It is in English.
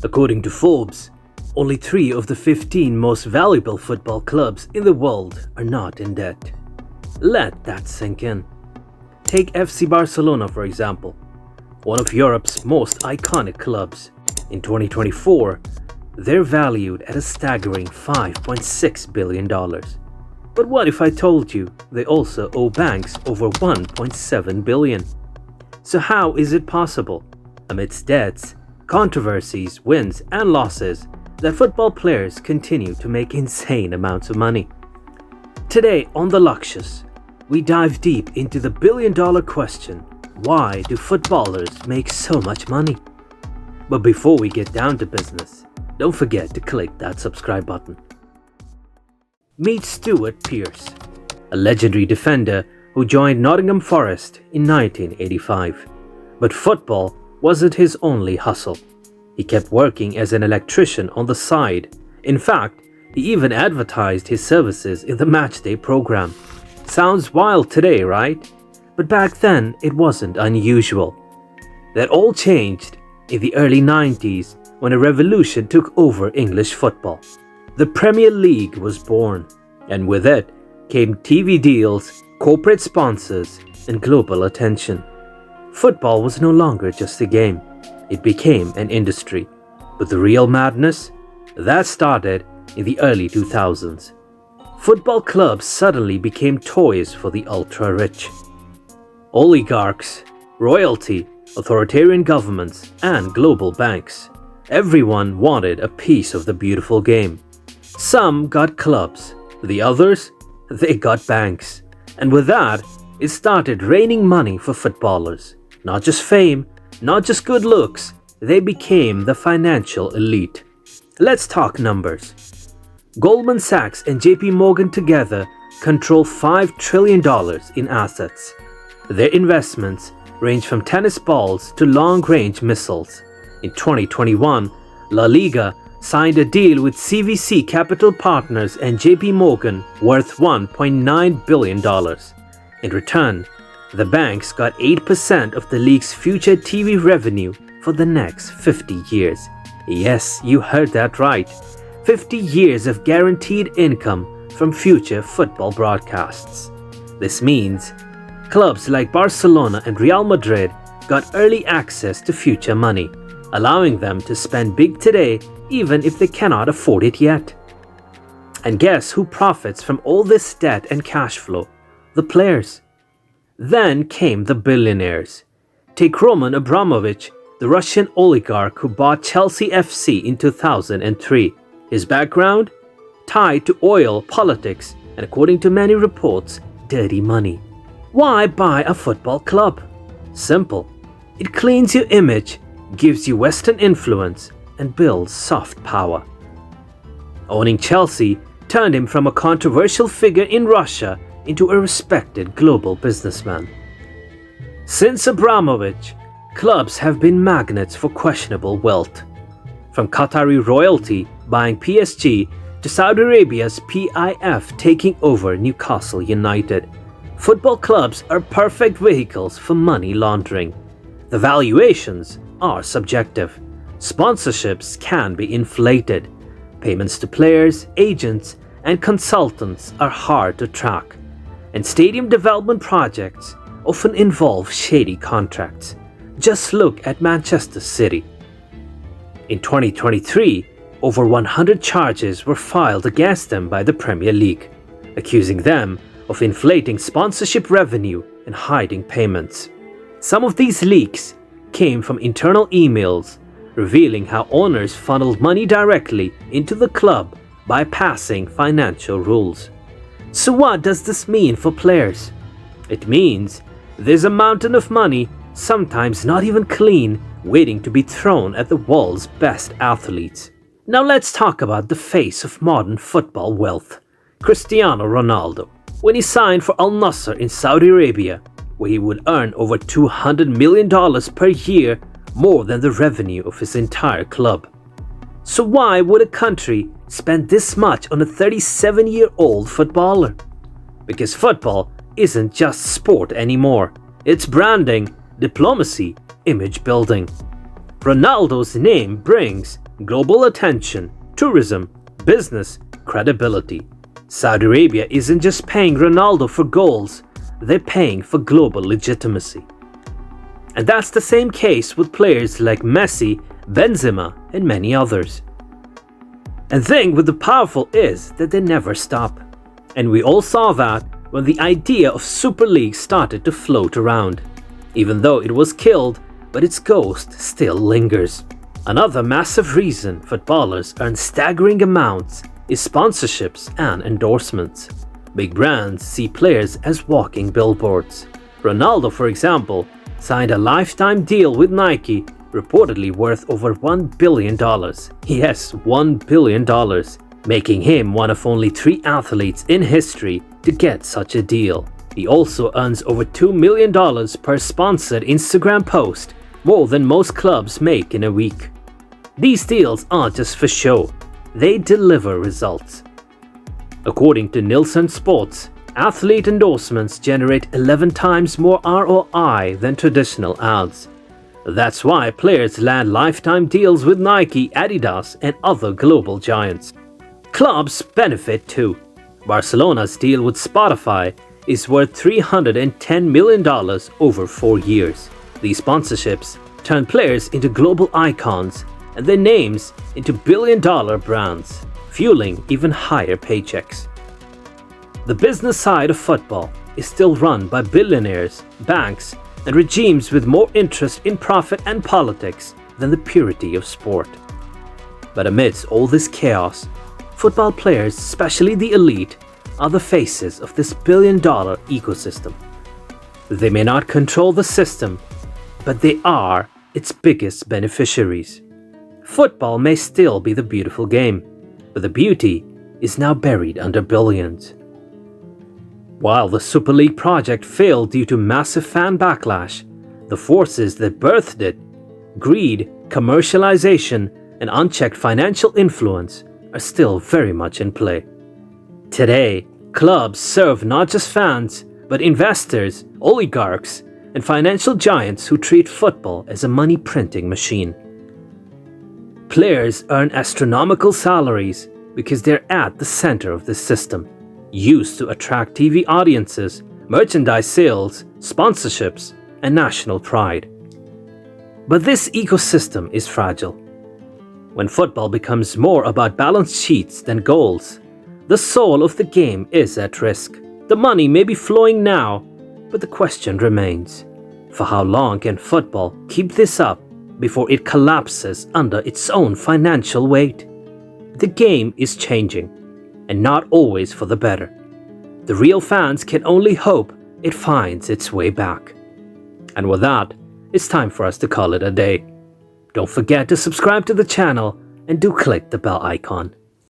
According to Forbes, only 3 of the 15 most valuable football clubs in the world are not in debt. Let that sink in. Take FC Barcelona for example, one of Europe's most iconic clubs. In 2024, they're valued at a staggering $5.6 billion. But what if I told you they also owe banks over $1.7 billion? So how is it possible, amidst debts, controversies, wins and losses, that football players continue to make insane amounts of money? Today on The Luscious, we dive deep into the billion-dollar question, why do footballers make so much money? But before we get down to business, don't forget to click that subscribe button. Meet Stuart Pierce, a legendary defender who joined Nottingham Forest in 1985. But football wasn't his only hustle. He kept working as an electrician on the side. In fact, he even advertised his services in the matchday program. Sounds wild today, right? But back then, it wasn't unusual. That all changed in the early 90s when a revolution took over English football. The Premier League was born, and with it came TV deals, corporate sponsors, and global attention. Football was no longer just a game, it became an industry. But the real madness? That started in the early 2000s. Football clubs suddenly became toys for the ultra-rich. Oligarchs, royalty, authoritarian governments, and global banks. Everyone wanted a piece of the beautiful game. Some got clubs, the others, they got banks. And with that, it started raining money for footballers. Not just fame, not just good looks, they became the financial elite. Let's talk numbers. Goldman Sachs and JP Morgan together control $5 trillion in assets. Their investments range from tennis balls to long-range missiles. In 2021, La Liga signed a deal with CVC Capital Partners and JP Morgan worth $1.9 billion. In return, the banks got 8% of the league's future TV revenue for the next 50 years. Yes, you heard that right. 50 years of guaranteed income from future football broadcasts. This means clubs like Barcelona and Real Madrid got early access to future money, allowing them to spend big today even if they cannot afford it yet. And guess who profits from all this debt and cash flow? The players. Then came the billionaires. Take Roman Abramovich, the Russian oligarch who bought Chelsea FC in 2003. His background? Tied to oil, politics, and according to many reports, dirty money. Why buy a football club? Simple. It cleans your image, gives you Western influence, and builds soft power. Owning Chelsea turned him from a controversial figure in Russia into a respected global businessman. Since Abramovich, clubs have been magnets for questionable wealth. From Qatari royalty buying PSG to Saudi Arabia's PIF taking over Newcastle United, football clubs are perfect vehicles for money laundering. The valuations are subjective. Sponsorships can be inflated. Payments to players, agents, and consultants are hard to track. And stadium development projects often involve shady contracts. Just look at Manchester City. In 2023, over 100 charges were filed against them by the Premier League, accusing them of inflating sponsorship revenue and hiding payments. Some of these leaks came from internal emails revealing how owners funneled money directly into the club bypassing financial rules. So what does this mean for players? It means there's a mountain of money, sometimes not even clean, waiting to be thrown at the world's best athletes. Now let's talk about the face of modern football wealth, Cristiano Ronaldo. When he signed for Al Nassr in Saudi Arabia, where he would earn over $200 million per year, more than the revenue of his entire club. So why would a country spend this much on a 37-year-old footballer? Because football isn't just sport anymore. It's branding, diplomacy, image building. Ronaldo's name brings global attention, tourism, business, credibility. Saudi Arabia isn't just paying Ronaldo for goals, they're paying for global legitimacy. And that's the same case with players like Messi, Benzema, and many others. And the thing with the powerful is that they never stop. And we all saw that when the idea of Super League started to float around. Even though it was killed, but its ghost still lingers. Another massive reason footballers earn staggering amounts is sponsorships and endorsements. Big brands see players as walking billboards. Ronaldo, for example, signed a lifetime deal with Nike, reportedly worth over $1 billion. Yes, $1 billion, making him one of only 3 athletes in history to get such a deal. He also earns over $2 million per sponsored Instagram post, more than most clubs make in a week. These deals aren't just for show, they deliver results. According to Nielsen Sports, athlete endorsements generate 11 times more ROI than traditional ads. That's why players land lifetime deals with Nike, Adidas, and other global giants. Clubs benefit too. Barcelona's deal with Spotify is worth $310 million over 4 years. These sponsorships turn players into global icons and their names into billion-dollar brands, fueling even higher paychecks. The business side of football is still run by billionaires, banks, and regimes with more interest in profit and politics than the purity of sport. But amidst all this chaos, football players, especially the elite, are the faces of this billion-dollar ecosystem. They may not control the system, but they are its biggest beneficiaries. Football may still be the beautiful game, but the beauty is now buried under billions. While the Super League project failed due to massive fan backlash, the forces that birthed it, greed, commercialization, and unchecked financial influence, are still very much in play. Today, clubs serve not just fans, but investors, oligarchs, and financial giants who treat football as a money-printing machine. Players earn astronomical salaries because they're at the center of this system, used to attract TV audiences, merchandise sales, sponsorships, and national pride. But this ecosystem is fragile. When football becomes more about balance sheets than goals, the soul of the game is at risk. The money may be flowing now, but the question remains: for how long can football keep this up before it collapses under its own financial weight? The game is changing, and not always for the better. The real fans can only hope it finds its way back. And with that, it's time for us to call it a day. Don't forget to subscribe to the channel and do click the bell icon.